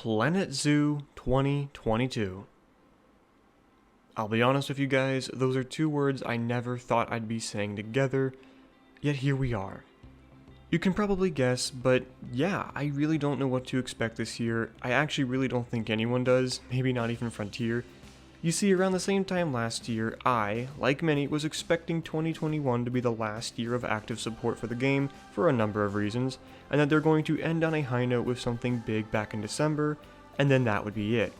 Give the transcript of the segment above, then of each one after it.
Planet Zoo 2022. I'll be honest with you guys, those are two words I never thought I'd be saying together, yet here we are. You can probably guess, but yeah, I really don't know what to expect this year. I actually really don't think anyone does, maybe not even Frontier. You see, around the same time last year, I, like many, was expecting 2021 to be the last year of active support for the game for a number of reasons, and that they're going to end on a high note with something big back in December, and then that would be it.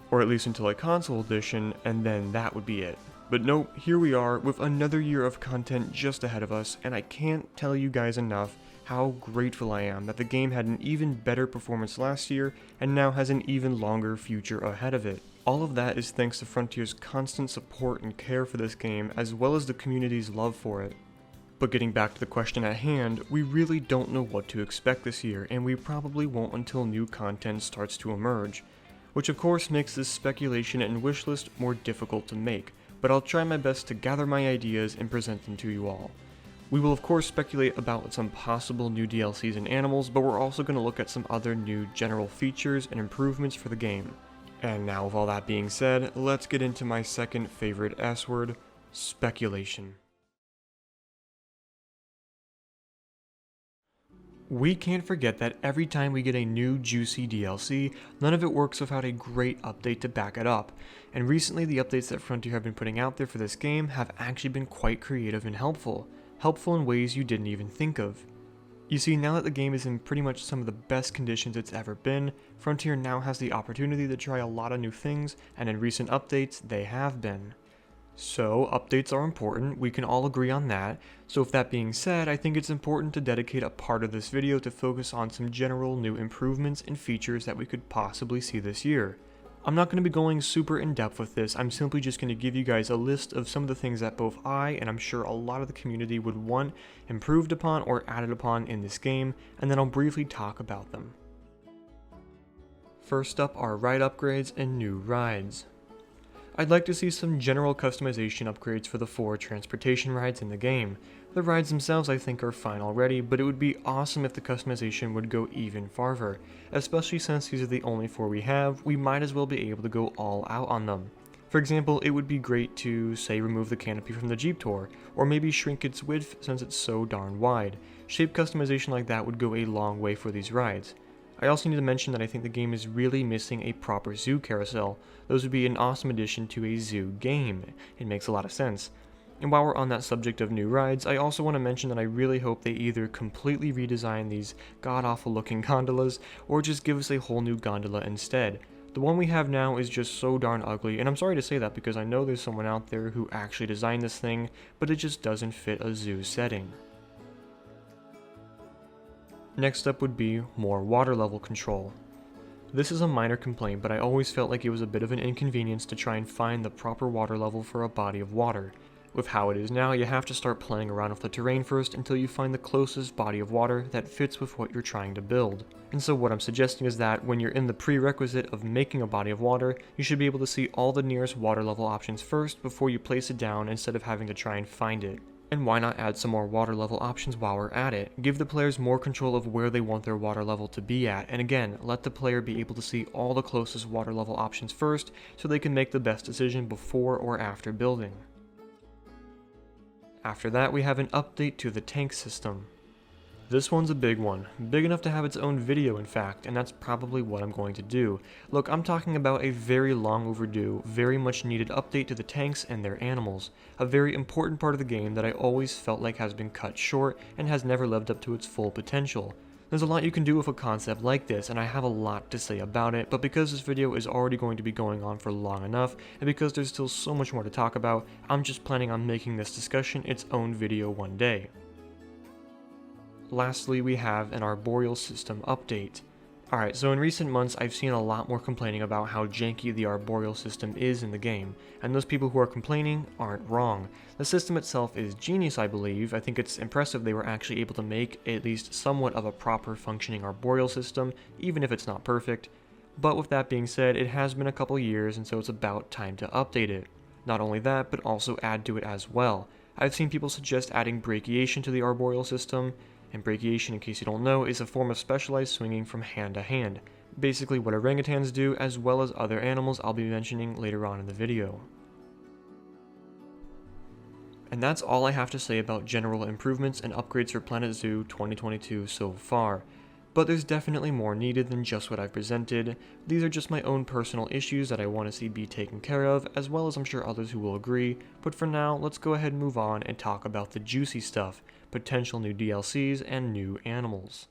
Or at least until a console edition, and then that would be it. But nope, here we are with another year of content just ahead of us, and I can't tell you guys enough how grateful I am that the game had an even better performance last year, and now has an even longer future ahead of it. All of that is thanks to Frontier's constant support and care for this game, as well as the community's love for it. But getting back to the question at hand, we really don't know what to expect this year, and we probably won't until new content starts to emerge. Which of course makes this speculation and wishlist more difficult to make, but I'll try my best to gather my ideas and present them to you all. We will of course speculate about some possible new DLCs and animals, but we're also going to look at some other new general features and improvements for the game. And now with all that being said, let's get into my second favorite S word, speculation. We can't forget that every time we get a new juicy DLC, none of it works without a great update to back it up, and recently the updates that Frontier have been putting out there for this game have actually been quite creative and helpful in ways you didn't even think of. You see, now that the game is in pretty much some of the best conditions it's ever been, Frontier now has the opportunity to try a lot of new things, and in recent updates, they have been. So, updates are important, we can all agree on that, so with that being said, I think it's important to dedicate a part of this video to focus on some general new improvements and features that we could possibly see this year. I'm not going to be going super in depth with this, I'm simply just going to give you guys a list of some of the things that both I and I'm sure a lot of the community would want improved upon or added upon in this game, and then I'll briefly talk about them. First up are ride upgrades and new rides. I'd like to see some general customization upgrades for the 4 transportation rides in the game. The rides themselves I think are fine already, but it would be awesome if the customization would go even farther, especially since these are the only 4 we have, we might as well be able to go all out on them. For example, it would be great to, say, remove the canopy from the Jeep Tour, or maybe shrink its width since it's so darn wide. Shape customization like that would go a long way for these rides. I also need to mention that I think the game is really missing a proper zoo carousel. Those would be an awesome addition to a zoo game. It makes a lot of sense. And while we're on that subject of new rides, I also want to mention that I really hope they either completely redesign these god-awful looking gondolas, or just give us a whole new gondola instead. The one we have now is just so darn ugly, and I'm sorry to say that because I know there's someone out there who actually designed this thing, but it just doesn't fit a zoo setting. Next up would be more water level control. This is a minor complaint, but I always felt like it was a bit of an inconvenience to try and find the proper water level for a body of water. With how it is now, you have to start playing around with the terrain first until you find the closest body of water that fits with what you're trying to build. And so what I'm suggesting is that when you're in the prerequisite of making a body of water, you should be able to see all the nearest water level options first before you place it down instead of having to try and find it. And why not add some more water level options while we're at it? Give the players more control of where they want their water level to be at, and again, let the player be able to see all the closest water level options first so they can make the best decision before or after building. After that, we have an update to the tank system. This one's a big one, big enough to have its own video in fact, and that's probably what I'm going to do. Look, I'm talking about a very long overdue, very much needed update to the tanks and their animals, a very important part of the game that I always felt like has been cut short and has never lived up to its full potential. There's a lot you can do with a concept like this, and I have a lot to say about it, but because this video is already going to be going on for long enough, and because there's still so much more to talk about, I'm just planning on making this discussion its own video one day. Lastly, we have an arboreal system update. Alright, so in recent months I've seen a lot more complaining about how janky the arboreal system is in the game, and those people who are complaining aren't wrong. The system itself is genius, I believe. I think it's impressive they were actually able to make at least somewhat of a proper functioning arboreal system, even if it's not perfect. But with that being said, it has been a couple years, and so it's about time to update it. Not only that, but also add to it as well. I've seen people suggest adding brachiation to the arboreal system, and brachiation, in case you don't know, is a form of specialized swinging from hand to hand. basically what orangutans do, as well as other animals I'll be mentioning later on in the video. And that's all I have to say about general improvements and upgrades for Planet Zoo 2022 so far. But there's definitely more needed than just what I've presented. These are just my own personal issues that I want to see be taken care of, as well as I'm sure others who will agree. But for now, let's go ahead and move on and talk about the juicy stuff, potential new DLCs and new animals.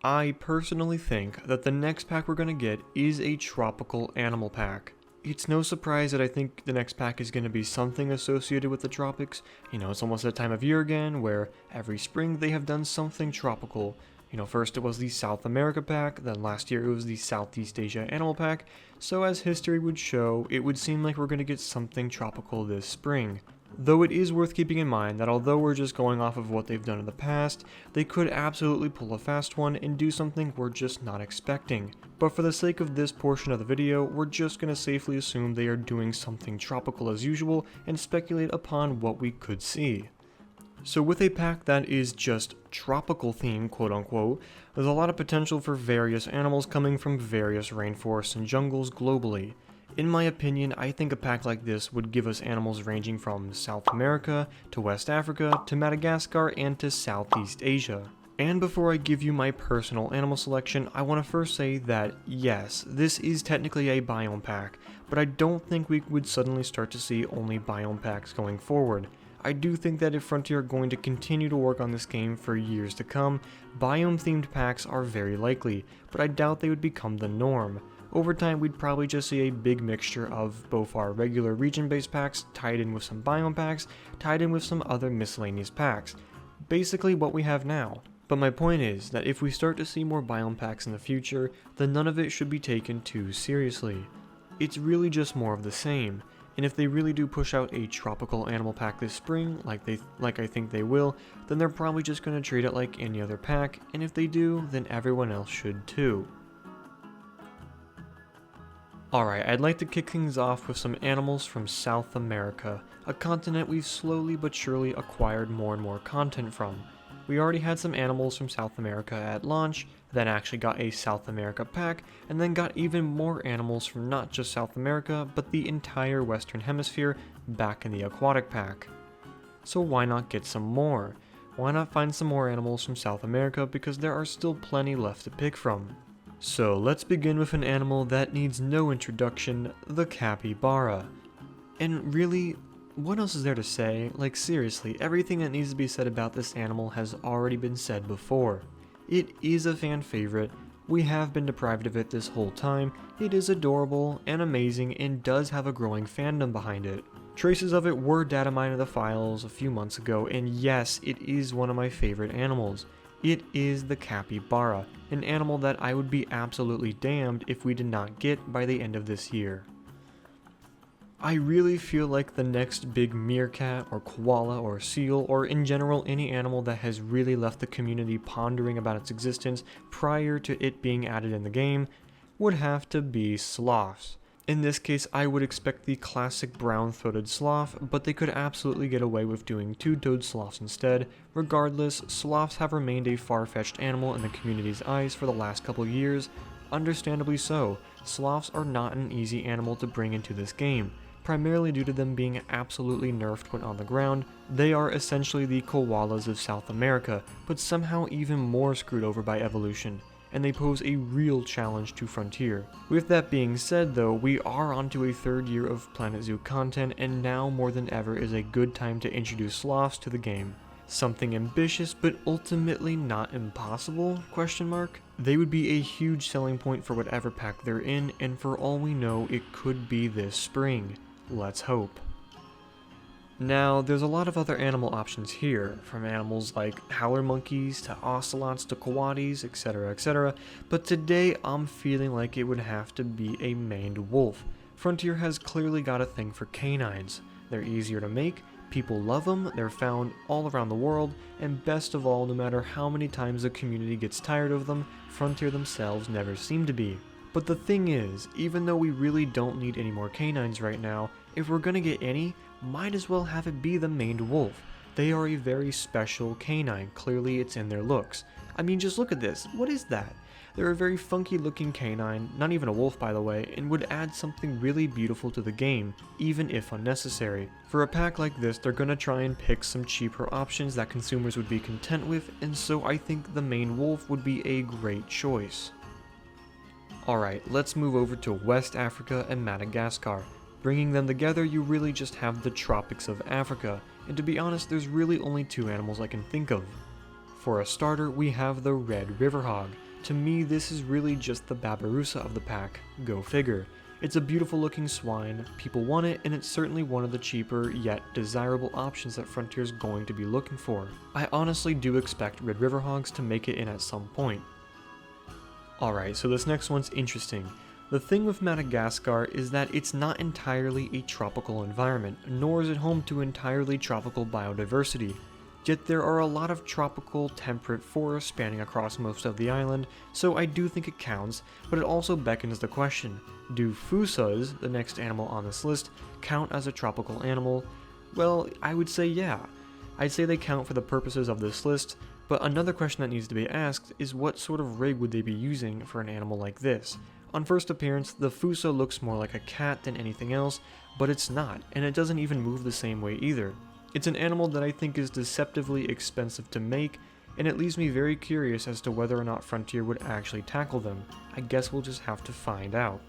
I personally think that the next pack we're going to get is a tropical animal pack. It's no surprise that I think the next pack is going to be something associated with the tropics. You know, it's almost that time of year again where every spring they have done something tropical. You know, first it was the South America pack, then last year it was the Southeast Asia animal pack, so as history would show, it would seem like we're going to get something tropical this spring. Though it is worth keeping in mind that although we're just going off of what they've done in the past, they could absolutely pull a fast one and do something we're just not expecting. But for the sake of this portion of the video, we're just going to safely assume they are doing something tropical as usual and speculate upon what we could see. So with a pack that is just tropical themed, quote unquote, there's a lot of potential for various animals coming from various rainforests and jungles globally. In my opinion, I think a pack like this would give us animals ranging from South America to West Africa to Madagascar and to Southeast Asia. And before I give you my personal animal selection, I want to first say that yes, this is technically a biome pack, but I don't think we would suddenly start to see only biome packs going forward. I do think that if Frontier are going to continue to work on this game for years to come, biome themed packs are very likely, but I doubt they would become the norm. Over time, we'd probably just see a big mixture of both our regular region-based packs tied in with some biome packs, tied in with some other miscellaneous packs. Basically what we have now. But my point is that if we start to see more biome packs in the future, then none of it should be taken too seriously. It's really just more of the same, and if they really do push out a tropical animal pack this spring, like I think they will, then they're probably just going to treat it like any other pack, and if they do, then everyone else should too. Alright, I'd like to kick things off with some animals from South America, a continent we've slowly but surely acquired more and more content from. We already had some animals from South America at launch, then actually got a South America pack, and then got even more animals from not just South America, but the entire Western Hemisphere back in the aquatic pack. So why not get some more? Why not find some more animals from South America, because there are still plenty left to pick from. So let's begin with an animal that needs no introduction, the capybara. And really, what else is there to say? Like seriously, everything that needs to be said about this animal has already been said before. It is a fan favorite, we have been deprived of it this whole time, it is adorable and amazing and does have a growing fandom behind it. Traces of it were data mined in the files a few months ago, and yes, it is one of my favorite animals. It is the capybara, an animal that I would be absolutely damned if we did not get by the end of this year. I really feel like the next big meerkat or koala or seal or in general any animal that has really left the community pondering about its existence prior to it being added in the game would have to be sloths. In this case, I would expect the classic brown-throated sloth, but they could absolutely get away with doing two-toed sloths instead. Regardless, sloths have remained a far-fetched animal in the community's eyes for the last couple years. Understandably so, sloths are not an easy animal to bring into this game, primarily due to them being absolutely nerfed when on the ground. They are essentially the koalas of South America, but somehow even more screwed over by evolution, and they pose a real challenge to Frontier. With that being said though, we are onto a third year of Planet Zoo content, and now more than ever is a good time to introduce sloths to the game. Something ambitious but ultimately not impossible? They would be a huge selling point for whatever pack they're in, and for all we know it could be this spring. Let's hope. Now, there's a lot of other animal options here, from animals like howler monkeys to ocelots to coatis, etc, but today I'm feeling like it would have to be a maned wolf. Frontier has clearly got a thing for canines. They're easier to make, people love them, they're found all around the world, and best of all, no matter how many times the community gets tired of them, Frontier themselves never seem to be. But the thing is, even though we really don't need any more canines right now, if we're gonna get any, might as well have it be the maned wolf. They are a very special canine. Clearly it's in their looks. I mean, just look at this. What is that? They're a very funky looking canine, not even a wolf by the way, and would add something really beautiful to the game, even if unnecessary. For a pack like this, they're gonna try and pick some cheaper options that consumers would be content with, and so I think the main wolf would be a great choice. Alright, let's move over to West Africa and Madagascar. Bringing them together, you really just have the tropics of Africa, and to be honest, there's really only two animals I can think of. For a starter, we have the red river hog. To me, this is really just the Babirusa of the pack. Go figure. It's a beautiful looking swine, people want it, and it's certainly one of the cheaper yet desirable options that Frontier's going to be looking for. I honestly do expect red river hogs to make it in at some point. Alright, so this next one's interesting. The thing with Madagascar is that it's not entirely a tropical environment, nor is it home to entirely tropical biodiversity. Yet there are a lot of tropical temperate forests spanning across most of the island, so I do think it counts, but it also beckons the question, do fusas, the next animal on this list, count as a tropical animal? Well, I would say yeah. I'd say they count for the purposes of this list, but another question that needs to be asked is what sort of rig would they be using for an animal like this? On first appearance, the fusa looks more like a cat than anything else, but it's not, and it doesn't even move the same way either. It's an animal that I think is deceptively expensive to make, and it leaves me very curious as to whether or not Frontier would actually tackle them. I guess we'll just have to find out.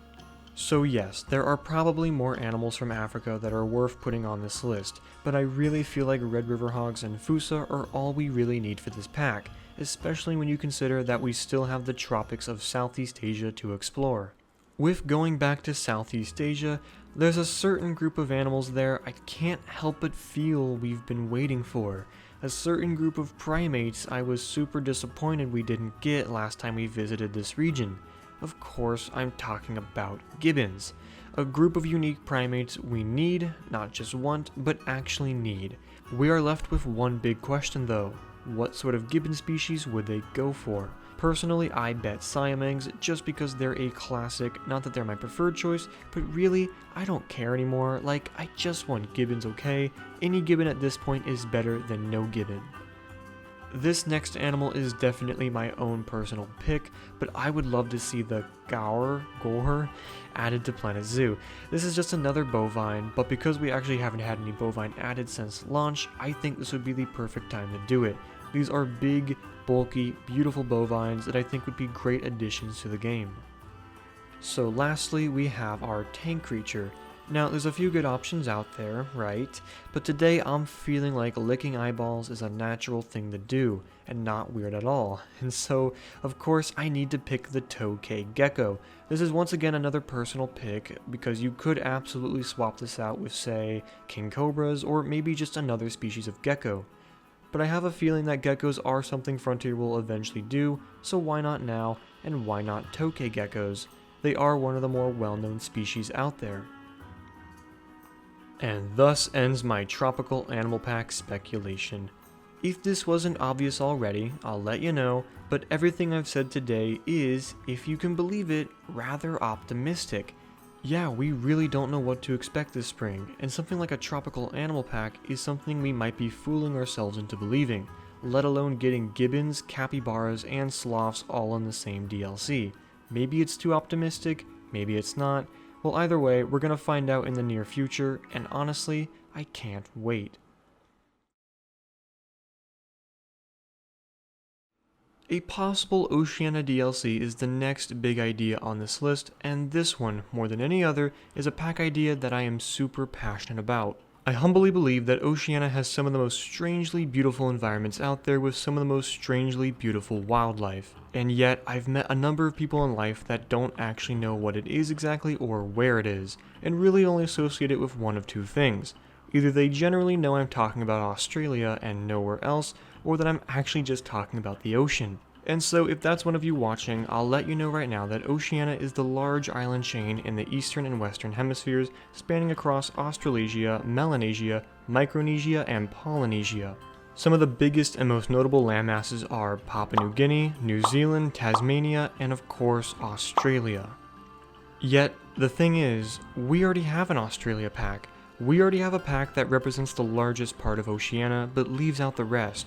So yes, there are probably more animals from Africa that are worth putting on this list, but I really feel like red river hogs and fusa are all we really need for this pack, especially when you consider that we still have the tropics of Southeast Asia to explore. With going back to Southeast Asia, there's a certain group of animals there I can't help but feel we've been waiting for. A certain group of primates I was super disappointed we didn't get last time we visited this region. Of course, I'm talking about gibbons. A group of unique primates we need, not just want, but actually need. We are left with one big question though. What sort of gibbon species would they go for? Personally, I bet Siamangs just because they're a classic, not that they're my preferred choice, but really, I don't care anymore, like, I just want gibbons, okay? Any gibbon at this point is better than no gibbon. This next animal is definitely my own personal pick, but I would love to see the gaur added to Planet Zoo. This is just another bovine, but because we actually haven't had any bovine added since launch, I think this would be the perfect time to do it. These are big, bulky, beautiful bovines that I think would be great additions to the game. So lastly, we have our tank creature. Now, there's a few good options out there, right? But today I'm feeling like licking eyeballs is a natural thing to do, and not weird at all. And so, of course, I need to pick the Tokay Gecko. This is once again another personal pick, because you could absolutely swap this out with, say, king cobras, or maybe just another species of gecko. But I have a feeling that geckos are something Frontier will eventually do, so why not now, and why not Tokay geckos? They are one of the more well-known species out there. And thus ends my tropical animal pack speculation. If this wasn't obvious already, I'll let you know, but everything I've said today is, if you can believe it, rather optimistic. Yeah, we really don't know what to expect this spring, and something like a tropical animal pack is something we might be fooling ourselves into believing, let alone getting gibbons, capybaras, and sloths all in the same DLC. Maybe it's too optimistic, maybe it's not. Well, either way, we're gonna find out in the near future, and honestly, I can't wait. A possible Oceania DLC is the next big idea on this list, and this one, more than any other, is a pack idea that I am super passionate about. I humbly believe that Oceania has some of the most strangely beautiful environments out there with some of the most strangely beautiful wildlife. And yet, I've met a number of people in life that don't actually know what it is exactly or where it is, and really only associate it with one of two things. Either they generally know I'm talking about Australia and nowhere else, or that I'm actually just talking about the ocean. And so if that's one of you watching, I'll let you know right now that Oceania is the large island chain in the eastern and western hemispheres, spanning across Australasia, Melanesia, Micronesia, and Polynesia. Some of the biggest and most notable landmasses are Papua New Guinea, New Zealand, Tasmania, and of course Australia. Yet, the thing is, we already have an Australia pack. We already have a pack that represents the largest part of Oceania, but leaves out the rest.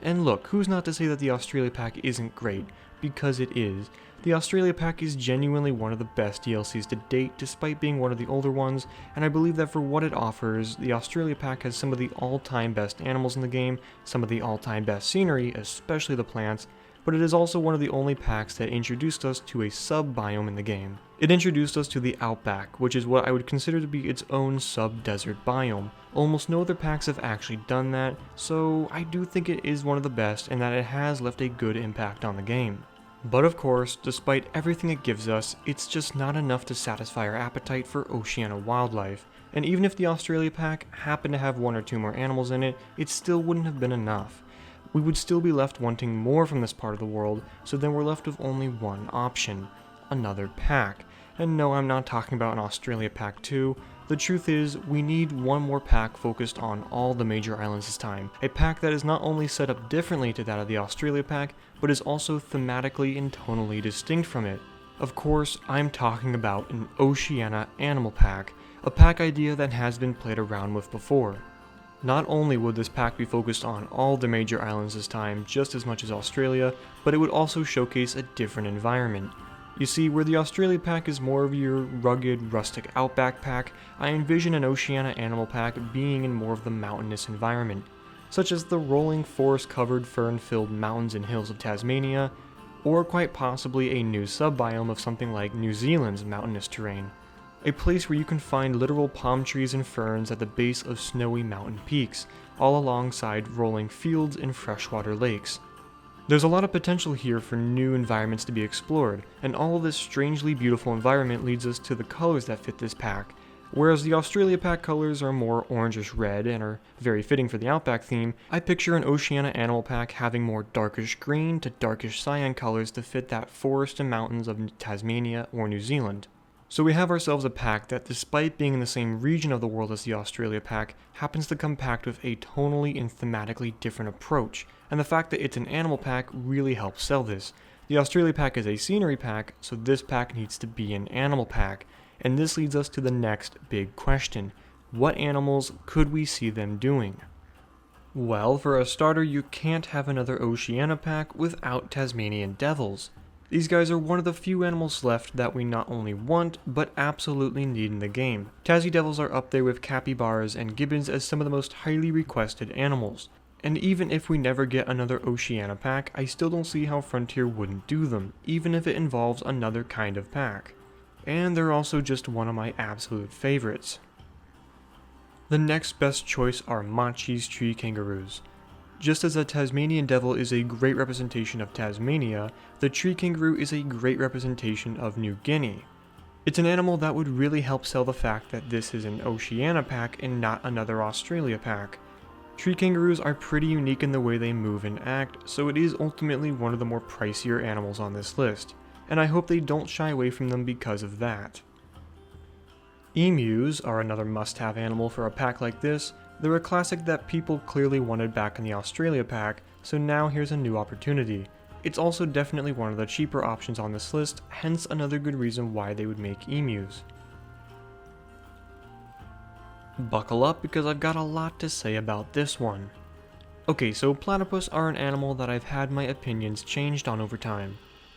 And look, who's not to say that the Australia pack isn't great? Because it is. The Australia pack is genuinely one of the best DLCs to date, despite being one of the older ones, and I believe that for what it offers, the Australia pack has some of the all-time best animals in the game, some of the all-time best scenery, especially the plants, but it is also one of the only packs that introduced us to a sub-biome in the game. It introduced us to the Outback, which is what I would consider to be its own sub-desert biome. Almost no other packs have actually done that, so I do think it is one of the best and that it has left a good impact on the game. But of course, despite everything it gives us, it's just not enough to satisfy our appetite for Oceania wildlife, and even if the Australia pack happened to have one or two more animals in it, it still wouldn't have been enough. We would still be left wanting more from this part of the world, so then we're left with only one option: another pack. And no, I'm not talking about an Australia pack 2. The truth is, we need one more pack focused on all the major islands this time. A pack that is not only set up differently to that of the Australia pack, but is also thematically and tonally distinct from it. Of course, I'm talking about an Oceania animal pack, a pack idea that has been played around with before. Not only would this pack be focused on all the major islands this time just as much as Australia, but it would also showcase a different environment. You see, where the Australia pack is more of your rugged, rustic outback pack, I envision an Oceania animal pack being in more of the mountainous environment, such as the rolling forest-covered fern-filled mountains and hills of Tasmania, or quite possibly a new sub-biome of something like New Zealand's mountainous terrain. A place where you can find literal palm trees and ferns at the base of snowy mountain peaks, all alongside rolling fields and freshwater lakes. There's a lot of potential here for new environments to be explored, and all of this strangely beautiful environment leads us to the colors that fit this pack. Whereas the Australia pack colors are more orangish red and are very fitting for the Outback theme, I picture an Oceania animal pack having more darkish green to darkish cyan colors to fit that forest and mountains of Tasmania or New Zealand. So we have ourselves a pack that, despite being in the same region of the world as the Australia pack, happens to come packed with a tonally and thematically different approach, and the fact that it's an animal pack really helps sell this. The Australia pack is a scenery pack, so this pack needs to be an animal pack, and this leads us to the next big question: what animals could we see them doing? Well, for a starter, you can't have another Oceania pack without Tasmanian devils. These guys are one of the few animals left that we not only want, but absolutely need in the game. Tassie devils are up there with capybaras and gibbons as some of the most highly requested animals. And even if we never get another Oceania pack, I still don't see how Frontier wouldn't do them, even if it involves another kind of pack. And they're also just one of my absolute favorites. The next best choice are Machi's tree kangaroos. Just as a Tasmanian devil is a great representation of Tasmania, the tree kangaroo is a great representation of New Guinea. It's an animal that would really help sell the fact that this is an Oceania pack and not another Australia pack. Tree kangaroos are pretty unique in the way they move and act, so it is ultimately one of the more pricier animals on this list, and I hope they don't shy away from them because of that. Emus are another must-have animal for a pack like this. They're a classic that people clearly wanted back in the Australia pack, so now here's a new opportunity. It's also definitely one of the cheaper options on this list, hence another good reason why they would make emus. Buckle up because I've got a lot to say about this one. Okay, so platypus are an animal that I've had my opinions changed on over time.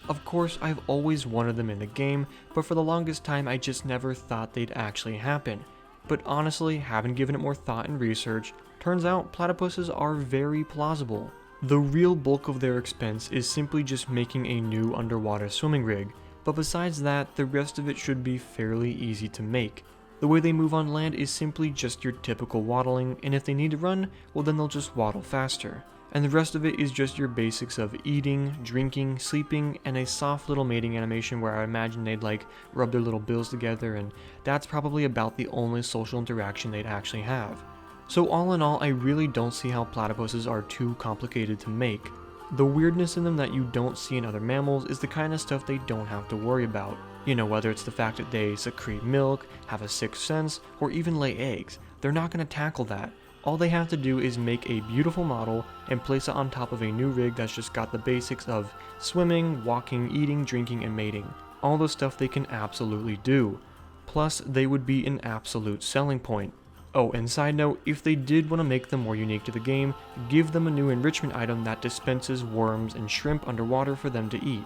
Of course, I've always wanted them in the game, but for the longest time I just never thought they'd actually happen. But honestly, having given it more thought and research, turns out platypuses are very plausible. The real bulk of their expense is simply just making a new underwater swimming rig, but besides that, the rest of it should be fairly easy to make. The way they move on land is simply just your typical waddling, and if they need to run, well then they'll just waddle faster. And the rest of it is just your basics of eating, drinking, sleeping, and a soft little mating animation where I imagine they'd like rub their little bills together, and that's probably about the only social interaction they'd actually have. So all in all, I really don't see how platypuses are too complicated to make. The weirdness in them that you don't see in other mammals is the kind of stuff they don't have to worry about. You know, whether it's the fact that they secrete milk, have a sixth sense, or even lay eggs. They're not going to tackle that. All they have to do is make a beautiful model and place it on top of a new rig that's just got the basics of swimming, walking, eating, drinking, and mating. All the stuff they can absolutely do. Plus, they would be an absolute selling point. Oh, and side note, if they did want to make them more unique to the game, give them a new enrichment item that dispenses worms and shrimp underwater for them to eat.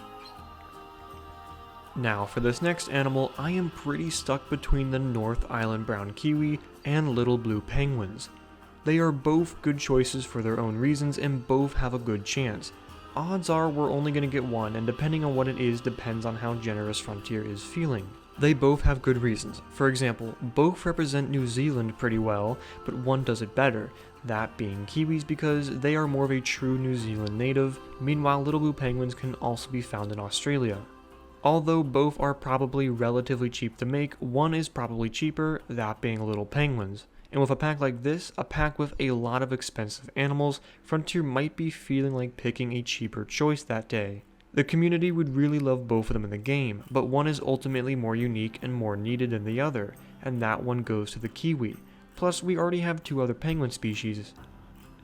Now, for this next animal, I am pretty stuck between the North Island brown kiwi and little blue penguins. They are both good choices for their own reasons and both have a good chance. Odds are we're only going to get one, and depending on what it is depends on how generous Frontier is feeling. They both have good reasons. For example, both represent New Zealand pretty well, but one does it better, that being kiwis because they are more of a true New Zealand native, meanwhile little blue penguins can also be found in Australia. Although both are probably relatively cheap to make, one is probably cheaper, that being little penguins. And with a pack like this, a pack with a lot of expensive animals, Frontier might be feeling like picking a cheaper choice that day. The community would really love both of them in the game, but one is ultimately more unique and more needed than the other, and that one goes to the kiwi. Plus, we already have 2 other penguin species.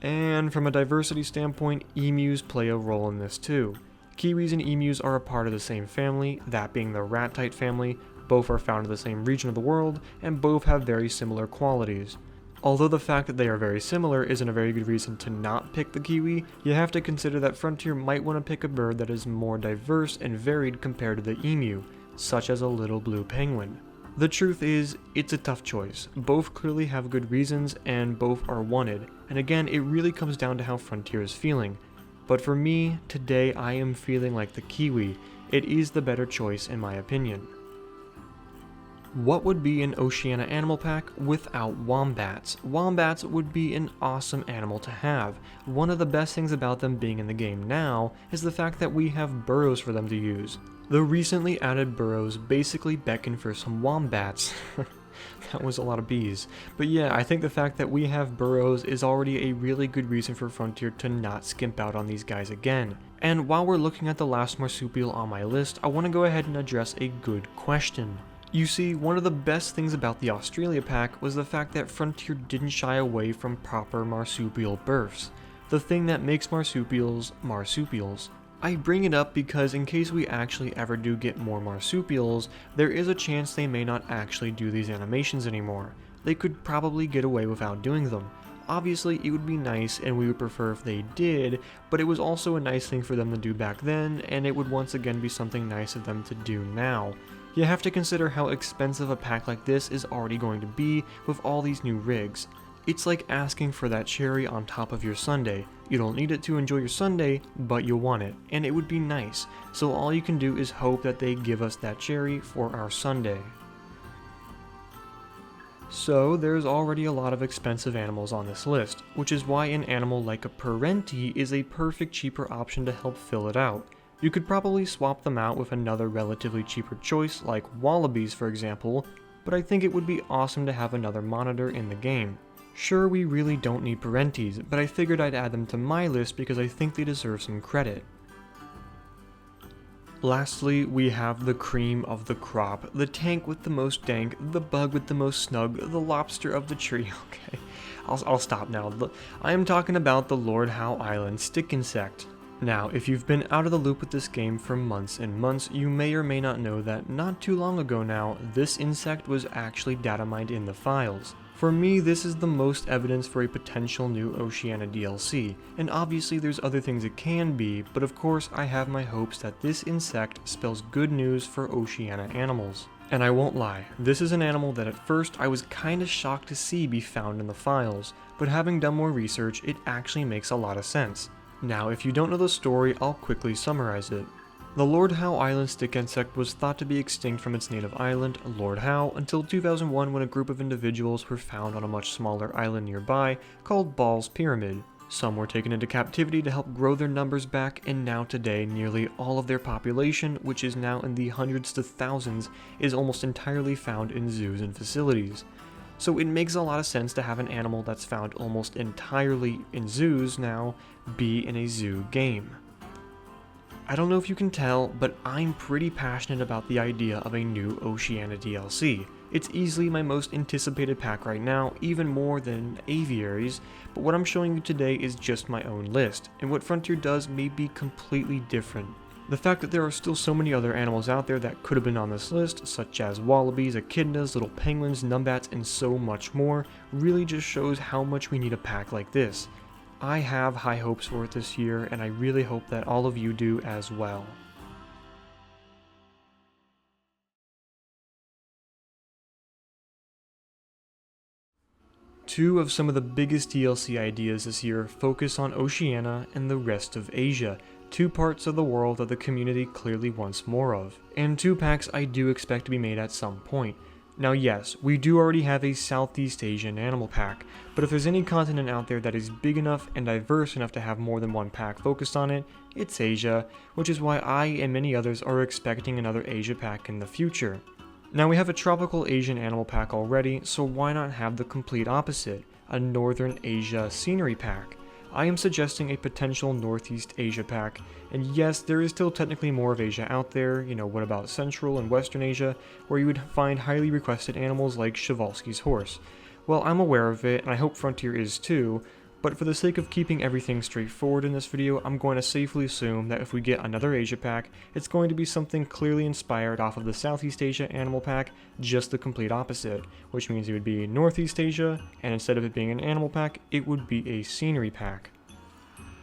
And from a diversity standpoint, emus play a role in this too. Kiwis and emus are a part of the same family, that being the rat-type family. Both are found in the same region of the world, and both have very similar qualities. Although the fact that they are very similar isn't a very good reason to not pick the kiwi, you have to consider that Frontier might want to pick a bird that is more diverse and varied compared to the emu, such as a little blue penguin. The truth is, it's a tough choice. Both clearly have good reasons, and both are wanted, and again, it really comes down to how Frontier is feeling. But for me, today I am feeling like the kiwi. It is the better choice in my opinion. What would be an Oceania animal pack without wombats? Wombats would be an awesome animal to have. One of the best things about them being in the game now is the fact that we have burrows for them to use. The recently added burrows basically beckon for some wombats. That was a lot of bees. But yeah, I think the fact that we have burrows is already a really good reason for Frontier to not skimp out on these guys again. And while we're looking at the last marsupial on my list, I want to go ahead and address a good question. You see, one of the best things about the Australia pack was the fact that Frontier didn't shy away from proper marsupial births. The thing that makes marsupials marsupials. I bring it up because in case we actually ever do get more marsupials, there is a chance they may not actually do these animations anymore. They could probably get away without doing them. Obviously, it would be nice and we would prefer if they did, but it was also a nice thing for them to do back then, and it would once again be something nice of them to do now. You have to consider how expensive a pack like this is already going to be with all these new rigs. It's like asking for that cherry on top of your sundae. You don't need it to enjoy your sundae, but you want it, and it would be nice. So all you can do is hope that they give us that cherry for our sundae. So there's already a lot of expensive animals on this list, which is why an animal like a Parenti is a perfect cheaper option to help fill it out. You could probably swap them out with another relatively cheaper choice like wallabies for example, but I think it would be awesome to have another monitor in the game. Sure, we really don't need Parentis, but I figured I'd add them to my list because I think they deserve some credit. Lastly, we have the cream of the crop, the tank with the most dank, the bug with the most snug, the lobster of the tree. Okay, I'll stop now. I am talking about the Lord Howe Island stick insect. Now, if you've been out of the loop with this game for months and months, you may or may not know that not too long ago now, this insect was actually data mined in the files. For me, this is the most evidence for a potential new Oceania DLC, and obviously there's other things it can be, but of course I have my hopes that this insect spells good news for Oceania animals. And I won't lie, this is an animal that at first I was kinda shocked to see be found in the files, but having done more research, it actually makes a lot of sense. Now, if you don't know the story, I'll quickly summarize it. The Lord Howe Island stick insect was thought to be extinct from its native island, Lord Howe, until 2001 when a group of individuals were found on a much smaller island nearby called Ball's Pyramid. Some were taken into captivity to help grow their numbers back, and now today nearly all of their population, which is now in the hundreds to thousands, is almost entirely found in zoos and facilities. So it makes a lot of sense to have an animal that's found almost entirely in zoos now be in a zoo game. I don't know if you can tell, but I'm pretty passionate about the idea of a new Oceania DLC. It's easily my most anticipated pack right now, even more than Aviary's, but what I'm showing you today is just my own list, and what Frontier does may be completely different. The fact that there are still so many other animals out there that could have been on this list, such as wallabies, echidnas, little penguins, numbats, and so much more, really just shows how much we need a pack like this. I have high hopes for it this year, and I really hope that all of you do as well. Two of some of the biggest DLC ideas this year focus on Oceania and the rest of Asia, two parts of the world that the community clearly wants more of, and two packs I do expect to be made at some point. Now yes, we do already have a Southeast Asian animal pack, but if there's any continent out there that is big enough and diverse enough to have more than one pack focused on it, it's Asia, which is why I and many others are expecting another Asia pack in the future. Now we have a tropical Asian animal pack already, so why not have the complete opposite, a Northern Asia scenery pack? I am suggesting a potential Northeast Asia pack, and yes, there is still technically more of Asia out there, what about Central and Western Asia, where you would find highly requested animals like Przewalski's horse. Well, I'm aware of it, and I hope Frontier is too, but for the sake of keeping everything straightforward in this video, I'm going to safely assume that if we get another Asia pack, it's going to be something clearly inspired off of the Southeast Asia animal pack, just the complete opposite, which means it would be Northeast Asia, and instead of it being an animal pack, it would be a scenery pack.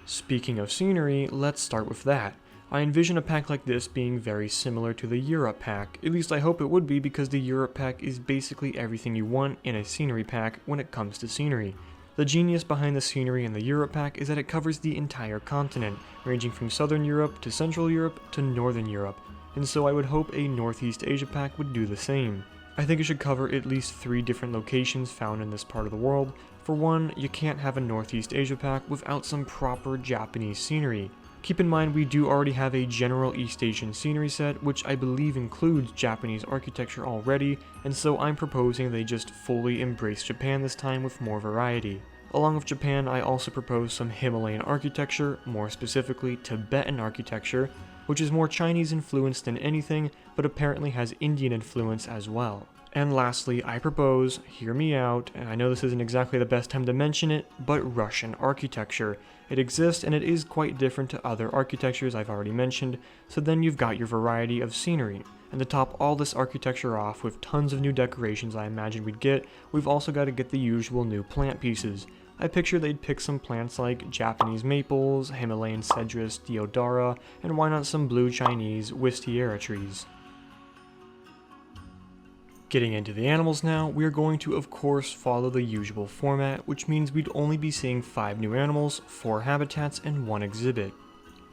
Speaking of scenery, let's start with that. I envision a pack like this being very similar to the Europe pack, at least I hope it would be, because the Europe pack is basically everything you want in a scenery pack when it comes to scenery. The genius behind the scenery in the Europe pack is that it covers the entire continent, ranging from Southern Europe to Central Europe to Northern Europe, and so I would hope a Northeast Asia pack would do the same. I think it should cover at least 3 different locations found in this part of the world. For one, you can't have a Northeast Asia pack without some proper Japanese scenery. Keep in mind we do already have a general East Asian scenery set, which I believe includes Japanese architecture already, and so I'm proposing they just fully embrace Japan this time with more variety. Along with Japan, I also propose some Himalayan architecture, more specifically Tibetan architecture, which is more Chinese influenced than anything, but apparently has Indian influence as well. And lastly, I propose, hear me out, and I know this isn't exactly the best time to mention it, but Russian architecture. It exists and it is quite different to other architectures I've already mentioned, so then you've got your variety of scenery. And to top all this architecture off with tons of new decorations I imagine we'd get, we've also got to get the usual new plant pieces. I picture they'd pick some plants like Japanese maples, Himalayan cedrus, deodara, and why not some blue Chinese wisteria trees. Getting into the animals now, we are going to of course follow the usual format, which means we'd only be seeing 5 new animals, 4 habitats, and 1 exhibit.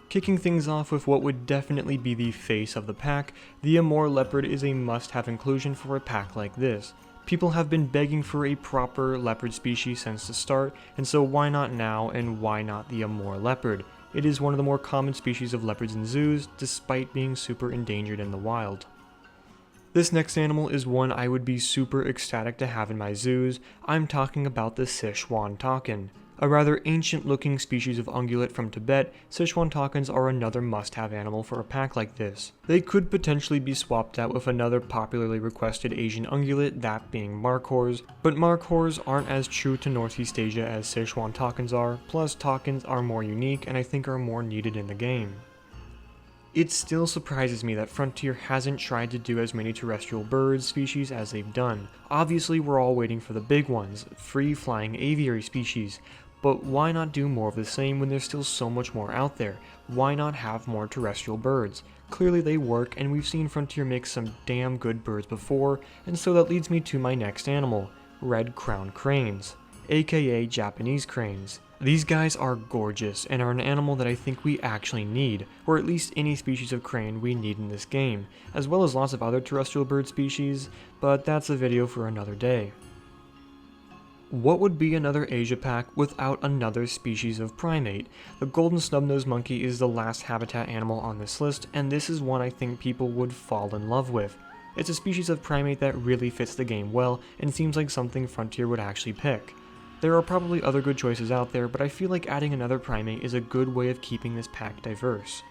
Kicking things off with what would definitely be the face of the pack, the Amur leopard is a must-have inclusion for a pack like this. People have been begging for a proper leopard species since the start, and so why not now, and why not the Amur leopard? It is one of the more common species of leopards in zoos, despite being super endangered in the wild. This next animal is one I would be super ecstatic to have in my zoos. I'm talking about the Sichuan takin. A rather ancient looking species of ungulate from Tibet, Sichuan takins are another must-have animal for a pack like this. They could potentially be swapped out with another popularly requested Asian ungulate, that being markhors, but markhors aren't as true to Northeast Asia as Sichuan takins are, plus takins are more unique and I think are more needed in the game. It still surprises me that Frontier hasn't tried to do as many terrestrial bird species as they've done. Obviously we're all waiting for the big ones, free-flying aviary species, but why not do more of the same when there's still so much more out there? Why not have more terrestrial birds? Clearly they work, and we've seen Frontier make some damn good birds before, and so that leads me to my next animal, red-crowned cranes, aka Japanese cranes. These guys are gorgeous and are an animal that I think we actually need, or at least any species of crane we need in this game, as well as lots of other terrestrial bird species, but that's a video for another day. What would be another Asia pack without another species of primate? The golden snub-nosed monkey is the last habitat animal on this list, and this is one I think people would fall in love with. It's a species of primate that really fits the game well, and seems like something Frontier would actually pick. There are probably other good choices out there, but I feel like adding another primate is a good way of keeping this pack diverse.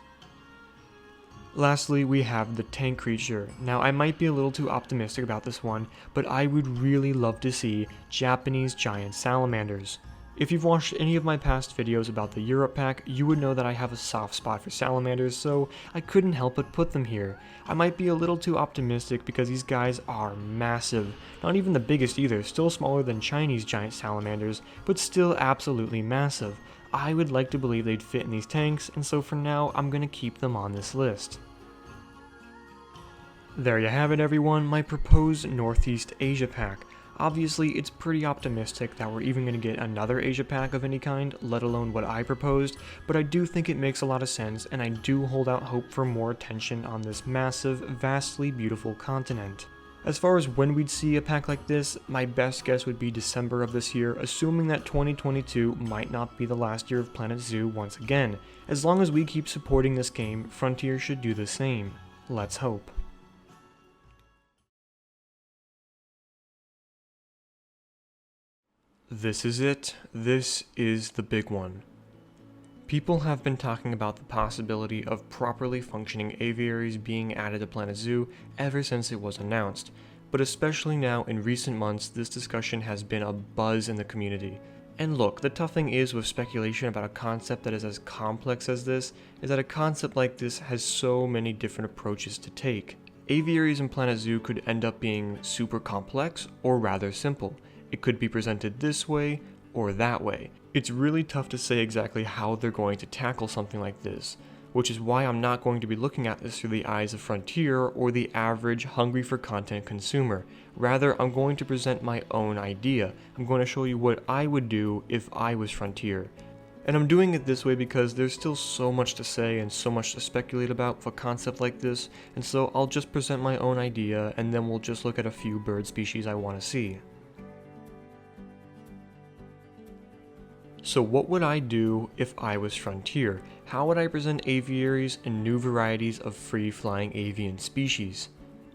Lastly, we have the tank creature. Now, I might be a little too optimistic about this one, but I would really love to see Japanese giant salamanders. If you've watched any of my past videos about the Europe pack, you would know that I have a soft spot for salamanders, so I couldn't help but put them here. I might be a little too optimistic because these guys are massive. Not even the biggest either, still smaller than Chinese giant salamanders, but still absolutely massive. I would like to believe they'd fit in these tanks, and so for now, I'm gonna keep them on this list. There you have it everyone, my proposed Northeast Asia pack. Obviously, it's pretty optimistic that we're even going to get another Asia pack of any kind, let alone what I proposed, but I do think it makes a lot of sense, and I do hold out hope for more attention on this massive, vastly beautiful continent. As far as when we'd see a pack like this, my best guess would be December of this year, assuming that 2022 might not be the last year of Planet Zoo once again. As long as we keep supporting this game, Frontier should do the same. Let's hope. This is it. This is the big one. People have been talking about the possibility of properly functioning aviaries being added to Planet Zoo ever since it was announced, but especially now in recent months this discussion has been a buzz in the community. And look, the tough thing is with speculation about a concept that is as complex as this, is that a concept like this has so many different approaches to take. Aviaries in Planet Zoo could end up being super complex or rather simple. It could be presented this way or that way. It's really tough to say exactly how they're going to tackle something like this, which is why I'm not going to be looking at this through the eyes of Frontier or the average hungry for content consumer. Rather, I'm going to present my own idea. I'm going to show you what I would do if I was Frontier. And I'm doing it this way because there's still so much to say and so much to speculate about with a concept like this, and so I'll just present my own idea and then we'll just look at a few bird species I want to see. So what would I do if I was Frontier? How would I present aviaries and new varieties of free-flying avian species?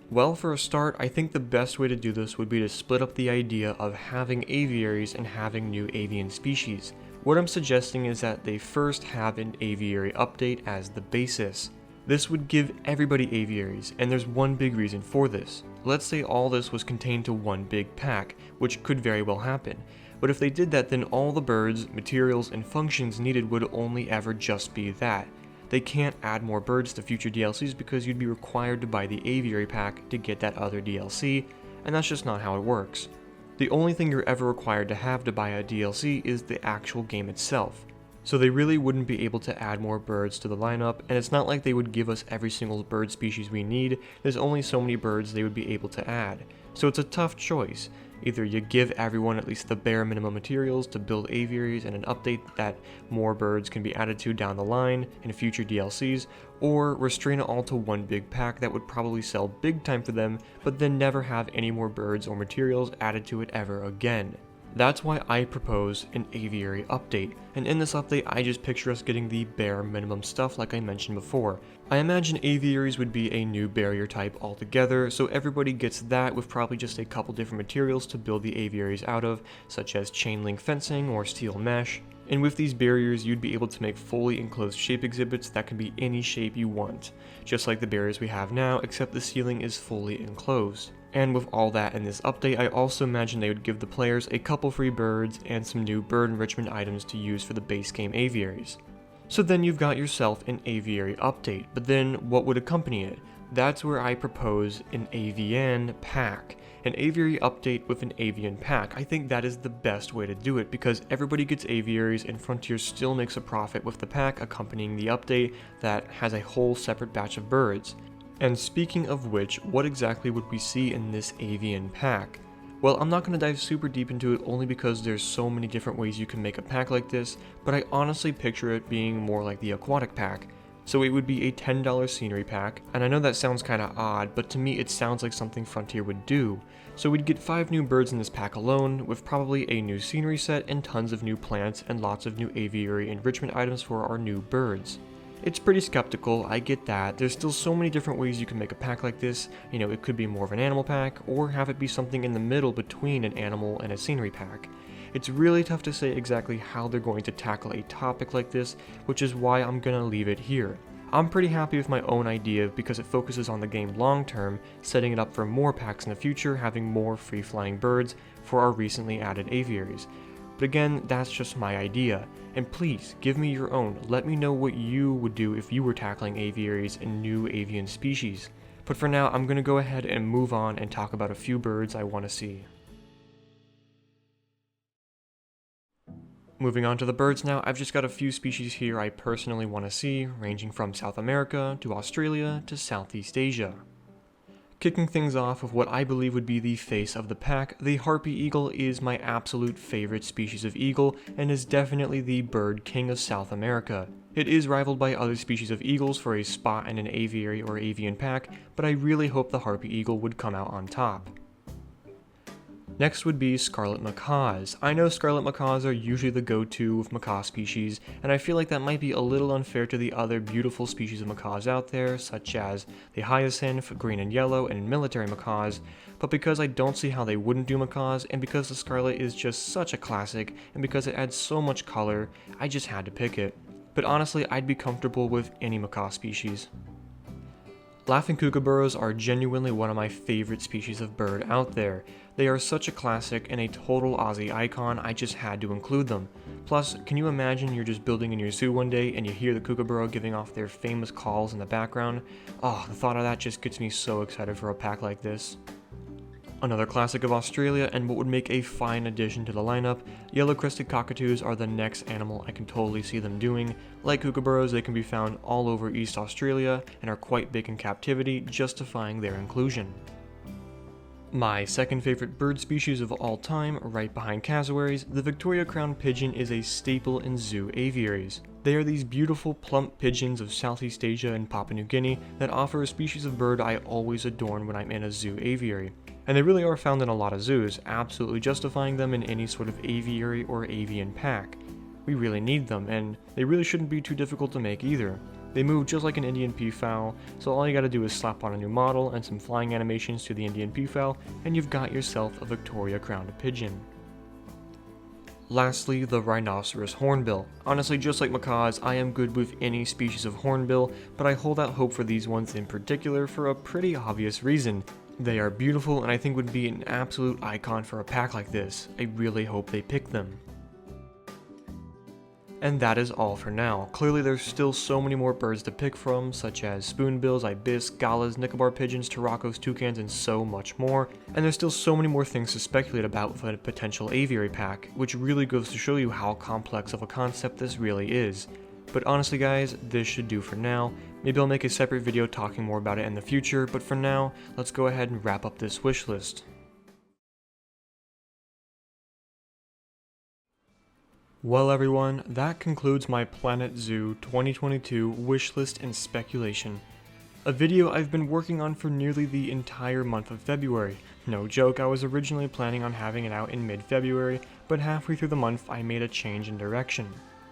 Well, for a start, I think the best way to do this would be to split up the idea of having aviaries and having new avian species. What I'm suggesting is that they first have an aviary update as the basis. This would give everybody aviaries, and there's one big reason for this. Let's say all this was contained to one big pack, which could very well happen. But if they did that, then all the birds, materials, and functions needed would only ever just be that. They can't add more birds to future DLCs because you'd be required to buy the aviary pack to get that other DLC, and that's just not how it works. The only thing you're ever required to have to buy a DLC is the actual game itself. So they really wouldn't be able to add more birds to the lineup, and it's not like they would give us every single bird species we need. There's only so many birds they would be able to add. So it's a tough choice. Either you give everyone at least the bare minimum materials to build aviaries and an update that more birds can be added to down the line in future DLCs, or restrain it all to one big pack that would probably sell big time for them, but then never have any more birds or materials added to it ever again. That's why I propose an aviary update, and in this update I just picture us getting the bare minimum stuff like I mentioned before. I imagine aviaries would be a new barrier type altogether, so everybody gets that with probably just a couple different materials to build the aviaries out of, such as chain link fencing or steel mesh. And with these barriers you'd be able to make fully enclosed shape exhibits that can be any shape you want, just like the barriers we have now, except the ceiling is fully enclosed. And with all that in this update, I also imagine they would give the players a couple free birds and some new bird enrichment items to use for the base game aviaries. So then you've got yourself an aviary update, but then what would accompany it? That's where I propose an avian pack. An aviary update with an avian pack. I think that is the best way to do it because everybody gets aviaries and Frontier still makes a profit with the pack accompanying the update that has a whole separate batch of birds. And speaking of which, what exactly would we see in this avian pack? Well, I'm not going to dive super deep into it only because there's so many different ways you can make a pack like this, but I honestly picture it being more like the aquatic pack. So it would be a $10 scenery pack, and I know that sounds kinda odd, but to me it sounds like something Frontier would do. So we'd get 5 new birds in this pack alone, with probably a new scenery set and tons of new plants and lots of new aviary enrichment items for our new birds. It's pretty skeptical, I get that. There's still so many different ways you can make a pack like this. You know, it could be more of an animal pack, or have it be something in the middle between an animal and a scenery pack. It's really tough to say exactly how they're going to tackle a topic like this, which is why I'm gonna leave it here. I'm pretty happy with my own idea because it focuses on the game long term, setting it up for more packs in the future, having more free-flying birds for our recently added aviaries. but again, that's just my idea. And please, give me your own. Let me know what you would do if you were tackling aviaries and new avian species. But for now, I'm going to go ahead and move on and talk about a few birds I want to see. Moving on to the birds now, I've just got a few species here I personally want to see, ranging from South America to Australia to Southeast Asia. Kicking things off with what I believe would be the face of the pack, the harpy eagle is my absolute favorite species of eagle and is definitely the bird king of South America. It is rivaled by other species of eagles for a spot in an aviary or avian pack, but I really hope the harpy eagle would come out on top. Next would be scarlet macaws. I know scarlet macaws are usually the go-to with macaw species, and I feel like that might be a little unfair to the other beautiful species of macaws out there, such as the hyacinth, green and yellow, and military macaws, but because I don't see how they wouldn't do macaws, and because the scarlet is just such a classic, and because it adds so much color, I just had to pick it. But honestly, I'd be comfortable with any macaw species. Laughing kookaburras are genuinely one of my favorite species of bird out there. They are such a classic and a total Aussie icon, I just had to include them. Plus, can you imagine you're just building in your zoo one day and you hear the kookaburra giving off their famous calls in the background? Oh, the thought of that just gets me so excited for a pack like this. Another classic of Australia, and what would make a fine addition to the lineup, yellow-crested cockatoos are the next animal I can totally see them doing. Like kookaburras, they can be found all over East Australia and are quite big in captivity, justifying their inclusion. My second favorite bird species of all time, right behind cassowaries, the Victoria crowned pigeon is a staple in zoo aviaries. They are these beautiful plump pigeons of Southeast Asia and Papua New Guinea that offer a species of bird I always adorn when I'm in a zoo aviary. And they really are found in a lot of zoos, absolutely justifying them in any sort of aviary or avian pack. We really need them, and they really shouldn't be too difficult to make either. They move just like an Indian peafowl, so all you gotta do is slap on a new model and some flying animations to the Indian peafowl, and you've got yourself a Victoria crowned pigeon. Lastly, the rhinoceros hornbill. Honestly, just like macaws, I am good with any species of hornbill, but I hold out hope for these ones in particular for a pretty obvious reason. They are beautiful and I think would be an absolute icon for a pack like this. I really hope they pick them. And that is all for now. Clearly there's still so many more birds to pick from, such as spoonbills, ibis, galas, Nicobar pigeons, turacos, toucans, and so much more. And there's still so many more things to speculate about with a potential aviary pack, which really goes to show you how complex of a concept this really is. But honestly guys, this should do for now. Maybe I'll make a separate video talking more about it in the future, but for now, let's go ahead and wrap up this wish list. Well everyone, that concludes my Planet Zoo 2022 wishlist and speculation. A video I've been working on for nearly the entire month of February. No joke, I was originally planning on having it out in mid-February, but halfway through the month I made a change in direction.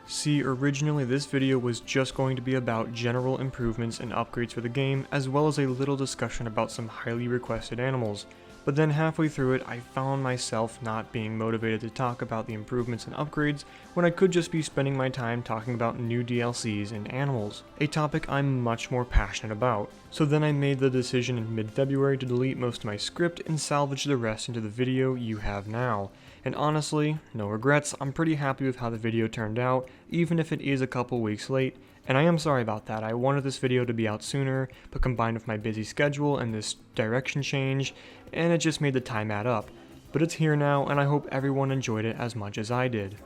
See, originally this video was just going to be about general improvements and upgrades for the game, as well as a little discussion about some highly requested animals. But then halfway through it, I found myself not being motivated to talk about the improvements and upgrades when I could just be spending my time talking about new DLCs and animals, a topic I'm much more passionate about. So then I made the decision in mid-February to delete most of my script and salvage the rest into the video you have now. And honestly, no regrets, I'm pretty happy with how the video turned out, even if it is a couple weeks late. And I am sorry about that. I wanted this video to be out sooner, but combined with my busy schedule and this direction change, and it just made the time add up. But it's here now, and I hope everyone enjoyed it as much as I did.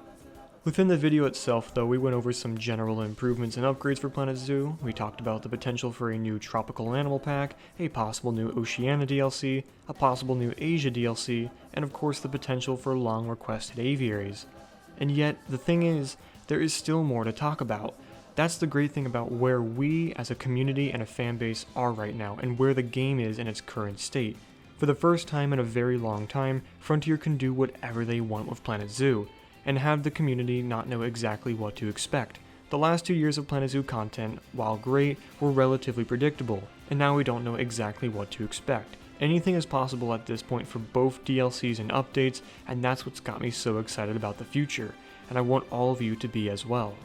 Within the video itself though, we went over some general improvements and upgrades for Planet Zoo. We talked about the potential for a new tropical animal pack, a possible new Oceania DLC, a possible new Asia DLC, and of course the potential for long requested aviaries. And yet, the thing is, there is still more to talk about. That's the great thing about where we as a community and a fan base are right now, and where the game is in its current state. For the first time in a very long time, Frontier can do whatever they want with Planet Zoo, and have the community not know exactly what to expect. The last 2 years of Planet Zoo content, while great, were relatively predictable, and now we don't know exactly what to expect. Anything is possible at this point for both DLCs and updates, and that's what's got me so excited about the future, and I want all of you to be as well.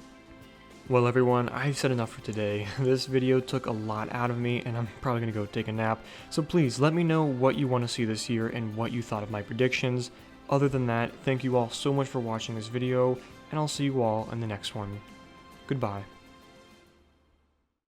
Well everyone, I've said enough for today. This video took a lot out of me and I'm probably gonna go take a nap, so please let me know what you want to see this year and what you thought of my predictions. Other than that, thank you all so much for watching this video, and I'll see you all in the next one. Goodbye.